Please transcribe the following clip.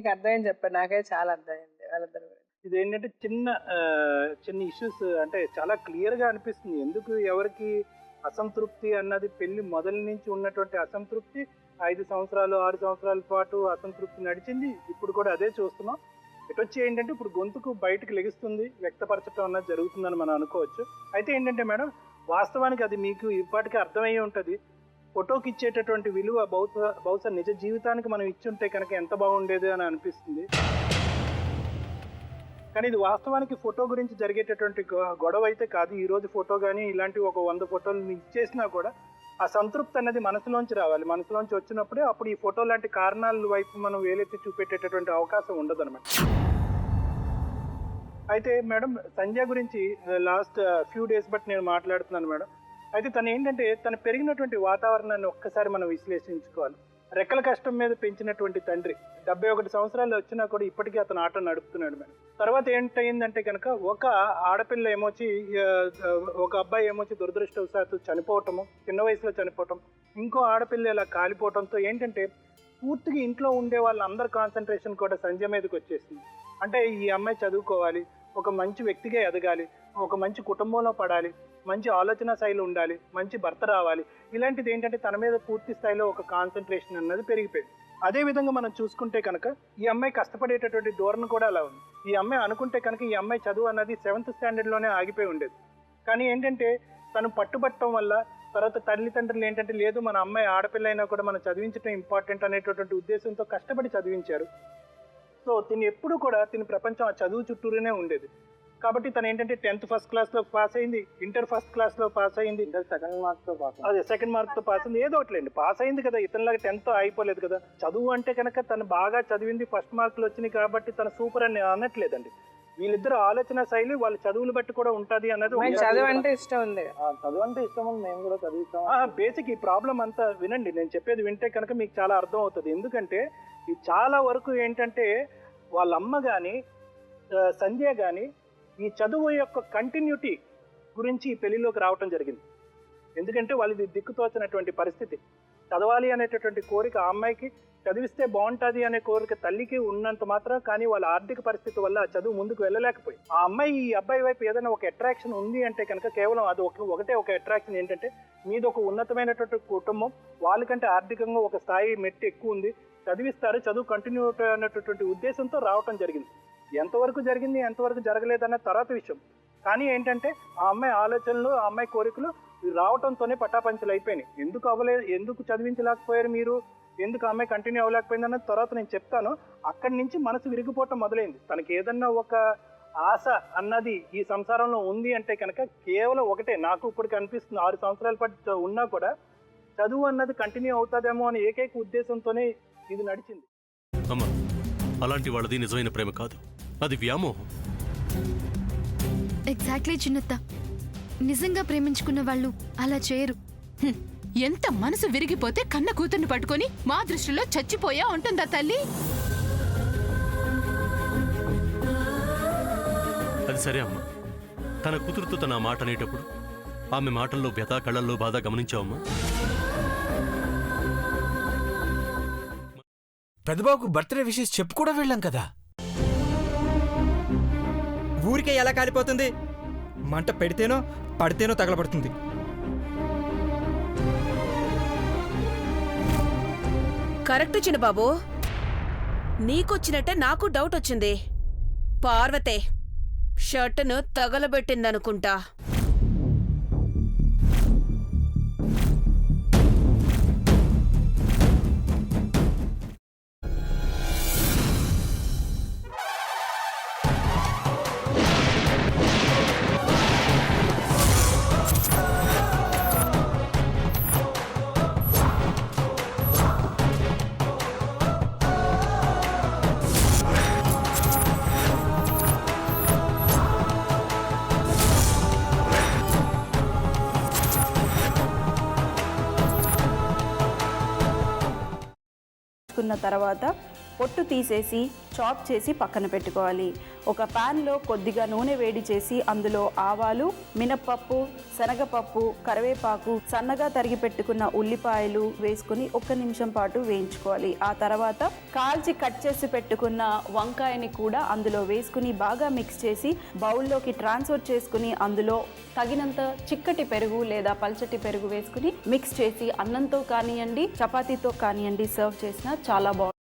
మీకు అర్థమైంది చెప్పారు, నాకైతే చాలా అర్థమైంది వాళ్ళిద్దరు గురించి. ఇదేంటంటే చిన్న ఇష్యూస్ అంటే చాలా క్లియర్గా అనిపిస్తుంది. ఎందుకు ఎవరికి అసంతృప్తి అన్నది పెళ్లి మొదటి నుంచి ఉన్నటువంటి అసంతృప్తి 5 సంవత్సరాలు 6 సంవత్సరాల పాటు అసంతృప్తి నడిచింది. ఇప్పుడు కూడా అదే చూస్తున్నాం. ఇటొచ్చి ఏంటంటే ఇప్పుడు గొంతుకు బయటకు లెగుస్తుంది, వ్యక్తపరచడం అన్నది జరుగుతుందని మనం అనుకోవచ్చు. అయితే ఏంటంటే మేడం, వాస్తవానికి అది మీకు ఇప్పటికే అర్థమయ్యే ఉంటుంది. ఫోటోకి ఇచ్చేటటువంటి విలువ బహుశా నిజ జీవితానికి మనం ఇచ్చుంటే కనుక ఎంత బాగుండేది అని అనిపిస్తుంది. కానీ ఇది వాస్తవానికి ఫోటో గురించి జరిగేటటువంటి గొడవ అయితే కాదు. ఈ రోజు ఫోటో కానీ ఇలాంటి ఒక 100 ఫోటోలు ఇచ్చేసినా కూడా ఆ సంతృప్తి అనేది మనసులోంచి రావాలి. మనసులోంచి వచ్చినప్పుడే అప్పుడు ఈ ఫోటో లాంటి కారణాల వైపు మనం వేలెత్తి చూపెట్టేటటువంటి అవకాశం ఉండదు అనమాట. అయితే మేడం, సంధ్య గురించి లాస్ట్ ఫ్యూ డేస్ బట్టి నేను మాట్లాడుతున్నాను మేడం. అయితే తను ఏంటంటే తను పెరిగినటువంటి వాతావరణాన్ని ఒక్కసారి మనం విశ్లేషించుకోవాలి. రెక్కల కష్టం మీద పెంచినటువంటి తండ్రి 71 సంవత్సరాలు వచ్చినా కూడా ఇప్పటికీ అతను ఆటో నడుపుతున్నాడు మేడం. తర్వాత ఏంటయిందంటే కనుక ఒక ఆడపిల్ల ఏమొచ్చి ఒక అబ్బాయి ఏమొచ్చి దురదృష్టవశాత్తు చనిపోవటము, చిన్న వయసులో చనిపోవటం, ఇంకో ఆడపిల్ల ఇలా కాలిపోవటంతో ఏంటంటే పూర్తిగా ఇంట్లో ఉండే వాళ్ళందరి కాన్సన్ట్రేషన్ కూడా సంధ్య మీదకి వచ్చేసింది. అంటే ఈ అమ్మాయి చదువుకోవాలి, ఒక మంచి వ్యక్తిగా ఎదగాలి, ఒక మంచి కుటుంబంలో పడాలి, మంచి ఆలోచన శైలి ఉండాలి, మంచి భర్త రావాలి. ఇలాంటిది ఏంటంటే తన మీద పూర్తి స్థాయిలో ఒక కాన్సన్ట్రేషన్ అన్నది పెరిగిపోయింది. అదే విధంగా మనం చూసుకుంటే కనుక ఈ అమ్మాయి కష్టపడేటటువంటి ధోరణి కూడా అలా ఉంది. ఈ అమ్మాయి అనుకుంటే కనుక ఈ అమ్మాయి చదువు అన్నది 7th స్టాండర్డ్లోనే ఆగిపోయి ఉండేది. కానీ ఏంటంటే తను పట్టుబట్టడం వల్ల తర్వాత తల్లిదండ్రులు ఏంటంటే లేదు, మన అమ్మాయి ఆడపిల్ల అయినా కూడా మనం చదివించడం ఇంపార్టెంట్ అనేటటువంటి ఉద్దేశంతో కష్టపడి చదివించారు. సో తిని ఎప్పుడు కూడా ప్రపంచం ఆ చదువు చుట్టూనే ఉండేది. కాబట్టి తను ఏంటంటే 10th ఫస్ట్ క్లాస్లో పాస్ అయింది, ఇంటర్ ఫస్ట్ క్లాస్లో పాస్ అయింది, సెకండ్ మార్క్తో పాస్ అదే సెకండ్ మార్క్తో పాస్ అయింది. ఏదో ఒకట్లేండి, పాస్ అయింది కదా. ఇతనిలాగా 10th అయిపోలేదు కదా. చదువు అంటే కనుక తను బాగా చదివింది, ఫస్ట్ మార్కులు వచ్చినాయి కాబట్టి తను సూపర్ అని అనట్లేదండి. వీళ్ళిద్దరు ఆలోచన శైలి వాళ్ళ చదువులు బట్టి కూడా ఉంటుంది అన్నది. చదువు అంటే ఇష్టం ఉంది, చదువు అంటే ఇష్టం ఉంది, మేము కూడా చదువుతాం. బేసిక్ ఈ ప్రాబ్లం అంతా వినండి, నేను చెప్పేది వింటే కనుక మీకు చాలా అర్థం అవుతుంది. ఎందుకంటే ఇది చాలా వరకు ఏంటంటే వాళ్ళ అమ్మ కానీ సంధ్య కానీ ఈ చదువు యొక్క కంటిన్యూటీ గురించి ఈ పెళ్లిలోకి రావటం జరిగింది. ఎందుకంటే వాళ్ళది దిక్కుతోచినటువంటి పరిస్థితి. చదవాలి అనేటటువంటి కోరిక ఆ అమ్మాయికి, చదివిస్తే బాగుంటుంది అనే కోరిక తల్లికి ఉన్నంత మాత్రం కానీ వాళ్ళ ఆర్థిక పరిస్థితి వల్ల ఆ చదువు ముందుకు వెళ్ళలేకపోయి ఆ అమ్మాయి ఈ అబ్బాయి వైపు ఏదైనా ఒక అట్రాక్షన్ ఉంది అంటే కనుక కేవలం అది ఒకటే ఒక అట్రాక్షన్ ఏంటంటే మీది ఒక ఉన్నతమైనటువంటి కుటుంబం, వాళ్ళకంటే ఆర్థికంగా ఒక స్థాయి మెట్టు ఎక్కువ ఉంది, చదివిస్తారు, చదువు కంటిన్యూ అనేటటువంటి ఉద్దేశంతో రావటం జరిగింది. ఎంతవరకు జరిగింది ఎంతవరకు జరగలేదన్న తర్వాత విషయం. కానీ ఏంటంటే ఆ అమ్మాయి ఆలోచనలు, ఆ అమ్మాయి కోరికలు రావటంతోనే పటాపంచలు అయిపోయినాయి. ఎందుకు చదివించలేకపోయారు మీరు, ఎందుకు ఆ అమ్మాయి కంటిన్యూ అవ్వలేకపోయింది అన్నది తర్వాత నేను చెప్తాను. అక్కడి నుంచి మనసు విరిగిపోవటం మొదలైంది. తనకి ఏదన్నా ఒక ఆశ అన్నది ఈ సంసారంలో ఉంది అంటే కనుక కేవలం ఒకటే, నాకు ఇప్పుడు కనిపిస్తుంది 6 సంవత్సరాల పాటు ఉన్నా కూడా చదువు అన్నది కంటిన్యూ అవుతుందేమో అని ఏకైక ఉద్దేశంతోనే ఇది నడిచింది. అమ్మా, అలాంటి వాళ్ళది నిజమైన ప్రేమ కాదు, అది వ్యామోహం. ఎగ్జాక్ట్లీ చిన్నత్త, నిజంగా ప్రేమించుకున్న వాళ్ళు అలా చేయరు. ఎంత మనసు విరిగిపోతే కన్న కూతుర్ని పట్టుకొని మా దృష్టిలో చచ్చిపోయా ఉంటుందా తల్లి? అది సరే అమ్మా, తన కూతురుతో తన మాట అనేటప్పుడు ఆమె మాటల్లో వ్యథ, కళ్ళల్లో బాధ గమనించావమ్మా? పెద్దబాబుకు బర్త్డే విషెస్ చెప్పు కూడా వెళ్ళాం కదా. ఊరికే ఎలా కాలిపోతుంది? మంట పెడితేనో పడితేనో తగలబడుతుంది. కరెక్ట్ చిన్నబాబు, నీకొచ్చినట్టే నాకు డౌట్ వచ్చింది. పార్వతే షర్టును తగలబెట్టిందనుకుంటా. తర్వాత పొట్టు తీసేసి చాప్ చేసి పక్కన పెట్టుకోవాలి. ఒక ప్యాన్లో కొద్దిగా నూనె వేడి చేసి అందులో ఆవాలు, మినప్పప్పు, శనగపప్పు, కరివేపాకు, సన్నగా తరిగి పెట్టుకున్న ఉల్లిపాయలు వేసుకుని 1 నిమిషం పాటు వేయించుకోవాలి. ఆ తర్వాత కాల్చి కట్ చేసి పెట్టుకున్న వంకాయని కూడా అందులో వేసుకుని బాగా మిక్స్ చేసి బౌల్లోకి ట్రాన్స్ఫర్ చేసుకుని అందులో తగినంత చిక్కటి పెరుగు లేదా పల్చటి పెరుగు వేసుకుని మిక్స్ చేసి అన్నంతో కానివ్వండి, చపాతీతో కానివ్వండి సర్వ్ చేసినా చాలా బాగుంటుంది.